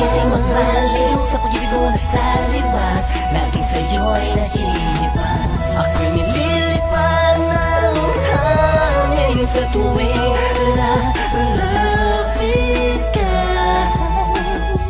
nagising magbaliw sa pag-ibig mo na sa libat. Laging sa'yo'y naiiwan. Ako'y nililipan ng hangin sa tuwing lalapit ka.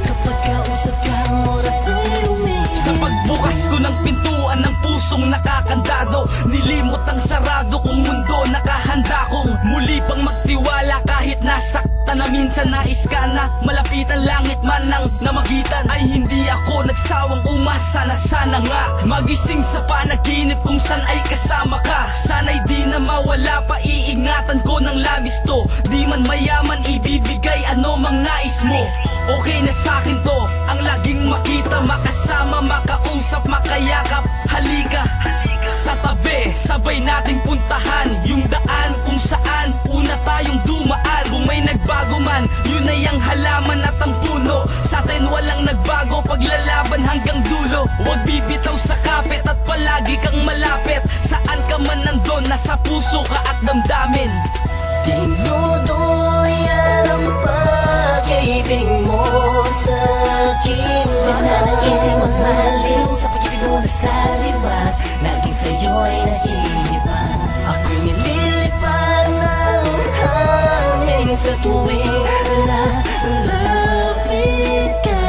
Kapag kausap ka ang oras ay umiiwan. Sa pagbukas ko ng pintuan ng pusong nakakandado, nilimot ang sarado kong mundo. Nakahanda kong muli pang magtiwala kahit nasaktan na minsan. Nais ka na malapitan, langit man ang namagitan. Ay hindi ako nagsawang umasa na sana nga magising sa panaginip kung saan ay kasama ka. Sana'y di na mawala pa, iingatan ko ng labis to. Di man mayaman, ibibigay ano mang nais mo. Okay na sa'kin to, ang laging makita, makasama, makausap, makayakap. Halika sa tabi, sabay nating puntahan yung daan kung saan una tayong dumaan. Kung may nagbago man, yun ay ang halaman at ang puno. Sa atin walang nagbago, paglalaban hanggang dulo. Huwag bibitaw sa kapit at palagi kang malapit. Saan ka man nandun, nasa puso ka at damdamin. Tinuduyan ang pag-ibig mo sa akin. Nagising magbaliw sa pag-ibig mo na sa libat. Laging sa'yo'y naiiwan. Ako'y nililipan ng hangin sa tuwing lalapit ka.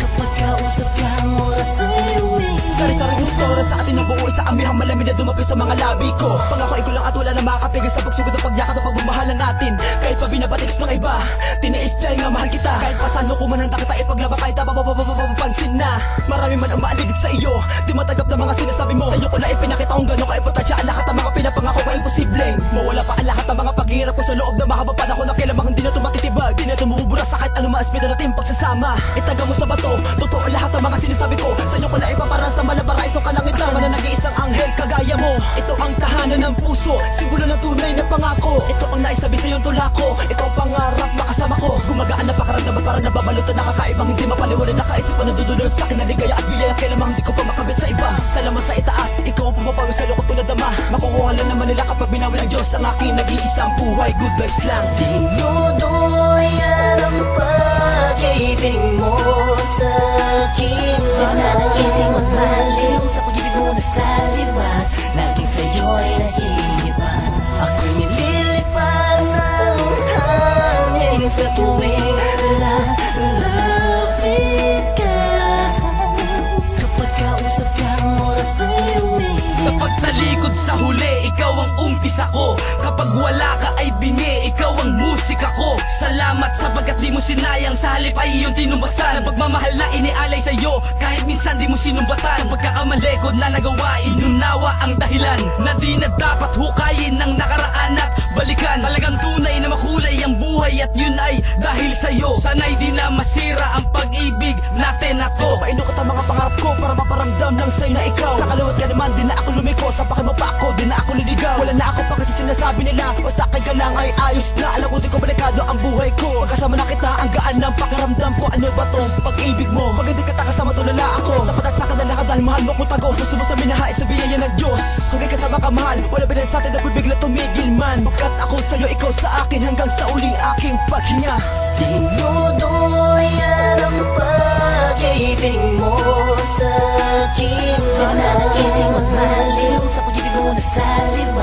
Kapag kausap ka ang oras ay umiiwan. Sari-saring istorya sa atin nabuo sa amihang malamin na dumapi sa mga labi ko. Pangako ay kulang at wala na makakapigil sa pagsugod ng pagyakap at pagmamahalan natin. Kahit pa binabatiks ng iba, tiniis dahil nga mahal kita. Kahit pa saan ko man handa kita ipaglaba, kahit papansin na marami man ang maaligid sa iyo. Di matagap na mga sinasabi mo. Sa'yo ko na ipinakita kung gano'n ka-importansya ang lahat ng mga pinapangako ko. Imposibleng mawala pa ang lahat ng mga paghihirap ko sa loob ng mahabang panahon na kailamang hindi na tumatitibag. Di na tumubura sa kahit anong maaspeto natin pagsasama. Itaga mo sa bato, totoo lahat ng mga sinasabi ko. Sa'yo ko na ipaparasa malabaraiso ka ng itsama na nag-iisang anghel kagaya mo. Ito ang tahanan ng puso, simbolo ng tunay na pangako. Ito ang naisabi sa'yong tula ko, ito ang pangarap makasama ko. Gumagaan na pakaramdaman para nababalutan, nakakaibang hindi mapaliwanag. Nakaisipan na dudulot sa akin na ligaya at biyaya, kailamang hindi ko pa makabit sa iba. Salamat sa itaas, ikaw ang pumapawis sa lukot tulad ama. Makukuha lang naman nila kapag binawi ng Diyos ang aking nag-iisang buhay. Good vibes lang. Tinuduyan ang pag-ibig mo sa akin. Nagising magbaliw sa pag-ibig mo na sa libat. Laging sa'yo'y naiiwan. Ako'y nililipan ng hangin sa tuwing lalapit ka. Kapag kausap ka ang oras ay umiiwan. Sa pagtalikod sa huli, ikaw ang umpisa ko. Kapag wala ka ay bingi, ikaw ang musika ko. Salamat sapagkat di mo sinayang, sa halip ay iyong tinumbasan. Ang pagmamahal na inialay sa'yo, kahit minsan di mo sinumbatan. Sa pagkakamali ko na nagawa, inunawa ang dahilan na di na dapat hukayin ng nakaraan at balikan. Talagang tunay na makulay ang buhay at yun ay dahil sa'yo. Sana'y di na masira ang pag-ibig natin na to. Ito kainukot ang mga pangarap ko para maparamdam lang sa'yo na ikaw. Sa kalawat ka naman, di na ako lumiko. Sa pakima pa ako, di na ako liligaw. Wala na ako pa kasi sinasabi nila, basta kay ka lang ay ayos na. Alam ko di ko balikado ang buhay ko. Pagkasama na kita, ang gaan ng pakiramdam ko. Ano ba tong pag-ibig mo? Pag hindi ka kasama, tulala ako. Sa patas sa ka na lahat dahil mahal mo kong tago. Susubok sa minahais na biyaya ng Diyos. Hanggang kasama ka mahal, wala bilang sa atin na bigla tumigil man. Pagkat ako sa'yo, ikaw sa akin, hanggang sa uling aking paghinga. Tinuduyan ang pag-ibig mo sa akin. Nagising magbaliw sa pag-ibig mo na sa libat.